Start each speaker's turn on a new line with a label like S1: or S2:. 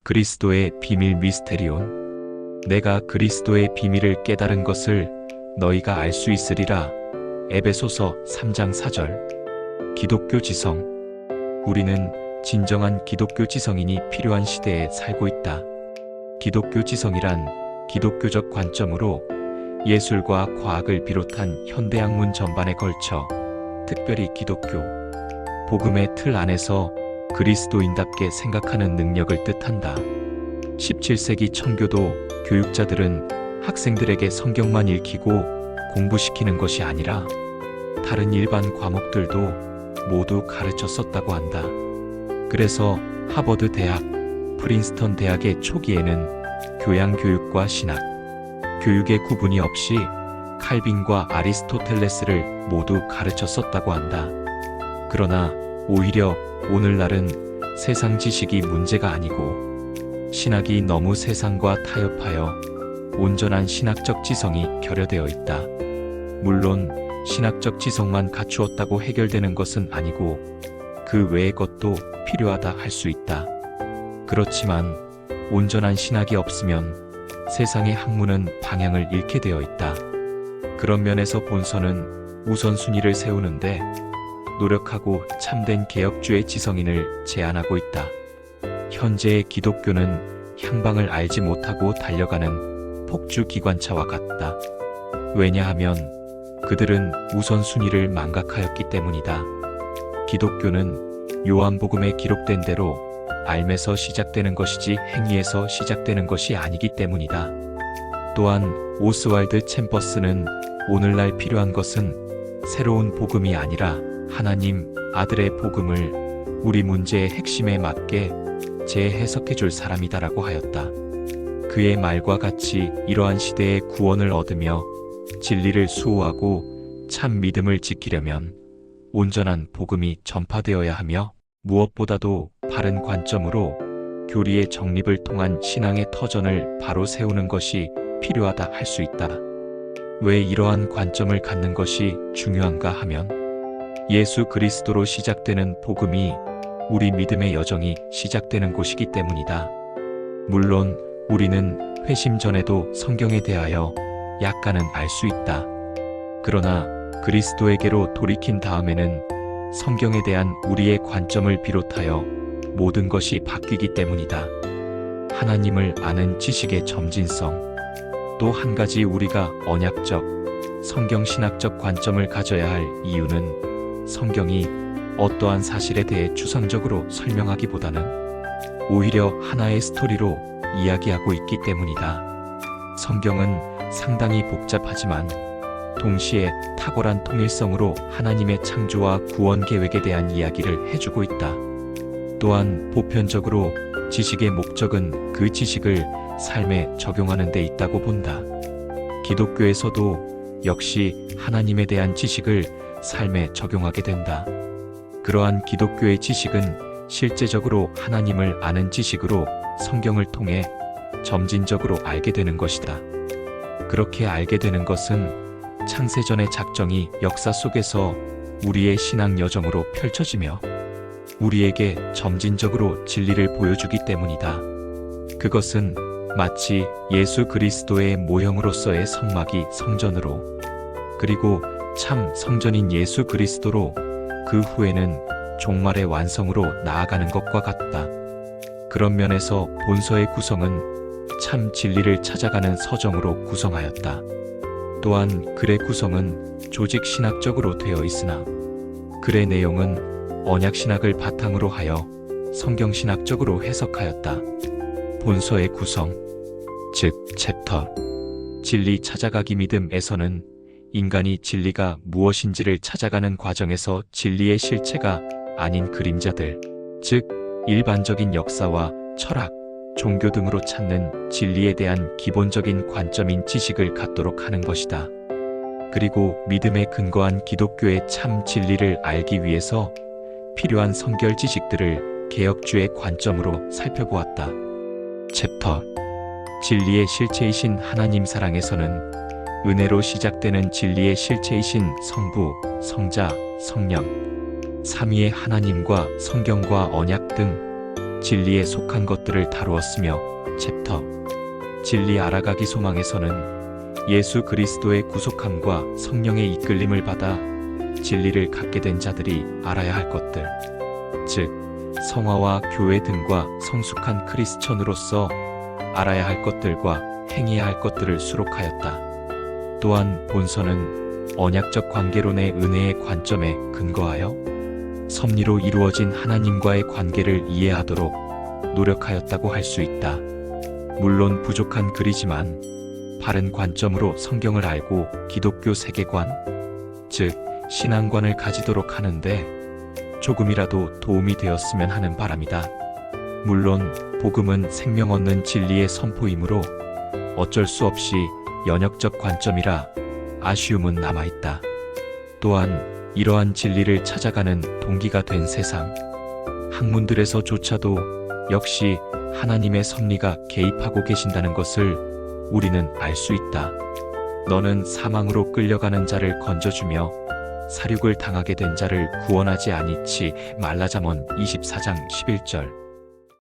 S1: 그리스도의 비밀 미스테리온. 내가 그리스도의 비밀을 깨달은 것을 너희가 알 수 있으리라. 에베소서 3장 4절. 기독교 지성. 우리는 진정한 기독교 지성인이 필요한 시대에 살고 있다. 기독교 지성이란 기독교적 관점으로 예술과 과학을 비롯한 현대 학문 전반에 걸쳐 특별히 기독교 복음의 틀 안에서 그리스도인답게 생각하는 능력을 뜻한다. 17세기 청교도 교육자들은 학생들에게 성경만 읽히고 공부시키는 것이 아니라 다른 일반 과목들도 모두 가르쳤었다고 한다. 그래서 하버드 대학, 프린스턴 대학의 초기에는 교양교육과 신학, 교육의 구분이 없이 칼빈과 아리스토텔레스를 모두 가르쳤었다고 한다. 그러나 오히려 오늘날은 세상 지식이 문제가 아니고 신학이 너무 세상과 타협하여 온전한 신학적 지성이 결여되어 있다. 물론 신학적 지성만 갖추었다고 해결되는 것은 아니고 그 외의 것도 필요하다 할 수 있다. 그렇지만 온전한 신학이 없으면 세상의 학문은 방향을 잃게 되어 있다. 그런 면에서 본서는 우선순위를 세우는데 노력하고 참된 개혁주의 지성인을 제안하고 있다. 현재의 기독교는 향방을 알지 못하고 달려가는 폭주 기관차와 같다. 왜냐하면 그들은 우선순위를 망각하였기 때문이다. 기독교는 요한복음에 기록된 대로 알매서 시작되는 것이지 행위에서 시작되는 것이 아니기 때문이다. 또한 오스왈드 챔버스는 오늘날 필요한 것은 새로운 복음이 아니라 하나님 아들의 복음을 우리 문제의 핵심에 맞게 재해석해 줄 사람이다라고 하였다. 그의 말과 같이 이러한 시대의 구원을 얻으며 진리를 수호하고 참 믿음을 지키려면 온전한 복음이 전파되어야 하며 무엇보다도 바른 관점으로 교리의 정립을 통한 신앙의 터전을 바로 세우는 것이 필요하다 할 수 있다. 왜 이러한 관점을 갖는 것이 중요한가 하면 예수 그리스도로 시작되는 복음이 우리 믿음의 여정이 시작되는 곳이기 때문이다. 물론 우리는 회심 전에도 성경에 대하여 약간은 알 수 있다. 그러나 그리스도에게로 돌이킨 다음에는 성경에 대한 우리의 관점을 비롯하여 모든 것이 바뀌기 때문이다. 하나님을 아는 지식의 점진성. 또 한 가지 우리가 언약적, 성경신학적 관점을 가져야 할 이유는 성경이 어떠한 사실에 대해 추상적으로 설명하기보다는 오히려 하나의 스토리로 이야기하고 있기 때문이다. 성경은 상당히 복잡하지만 동시에 탁월한 통일성으로 하나님의 창조와 구원 계획에 대한 이야기를 해주고 있다. 또한 보편적으로 지식의 목적은 그 지식을 삶에 적용하는 데 있다고 본다. 기독교에서도 역시 하나님에 대한 지식을 삶에 적용하게 된다. 그러한 기독교의 지식은 실제적으로 하나님을 아는 지식으로 성경을 통해 점진적으로 알게 되는 것이다. 그렇게 알게 되는 것은 창세전의 작정이 역사 속에서 우리의 신앙 여정으로 펼쳐지며 우리에게 점진적으로 진리를 보여주기 때문이다. 그것은 마치 예수 그리스도의 모형으로서의 성막이 성전으로 그리고 참 성전인 예수 그리스도로 그 후에는 종말의 완성으로 나아가는 것과 같다. 그런 면에서 본서의 구성은 참 진리를 찾아가는 서정으로 구성하였다. 또한 글의 구성은 조직 신학적으로 되어 있으나 글의 내용은 언약신학을 바탕으로 하여 성경신학적으로 해석하였다. 본서의 구성, 즉 챕터. 진리 찾아가기 믿음에서는 인간이 진리가 무엇인지를 찾아가는 과정에서 진리의 실체가 아닌 그림자들, 즉 일반적인 역사와 철학, 종교 등으로 찾는 진리에 대한 기본적인 관점인 지식을 갖도록 하는 것이다. 그리고 믿음에 근거한 기독교의 참 진리를 알기 위해서 필요한 성결 지식들을 개혁주의 관점으로 살펴보았다. 챕터. 진리의 실체이신 하나님 사랑에서는 은혜로 시작되는 진리의 실체이신 성부, 성자, 성령, 삼위의 하나님과 성경과 언약 등 진리에 속한 것들을 다루었으며 챕터 진리 알아가기 소망에서는 예수 그리스도의 구속함과 성령의 이끌림을 받아 진리를 갖게 된 자들이 알아야 할 것들, 즉 성화와 교회 등과 성숙한 크리스천으로서 알아야 할 것들과 행해야 할 것들을 수록하였다. 또한 본서는 언약적 관계론의 은혜의 관점에 근거하여 섭리로 이루어진 하나님과의 관계를 이해하도록 노력하였다고 할 수 있다. 물론 부족한 글이지만 바른 관점으로 성경을 알고 기독교 세계관, 즉 신앙관을 가지도록 하는데 조금이라도 도움이 되었으면 하는 바람이다. 물론 복음은 생명 얻는 진리의 선포이므로 어쩔 수 없이 연역적 관점이라 아쉬움은 남아있다. 또한 이러한 진리를 찾아가는 동기가 된 세상, 학문들에서조차도 역시 하나님의 섭리가 개입하고 계신다는 것을 우리는 알 수 있다. 너는 사망으로 끌려가는 자를 건져주며 살육을 당하게 된 자를 구원하지 아니치 말라 잠언 24장 11절.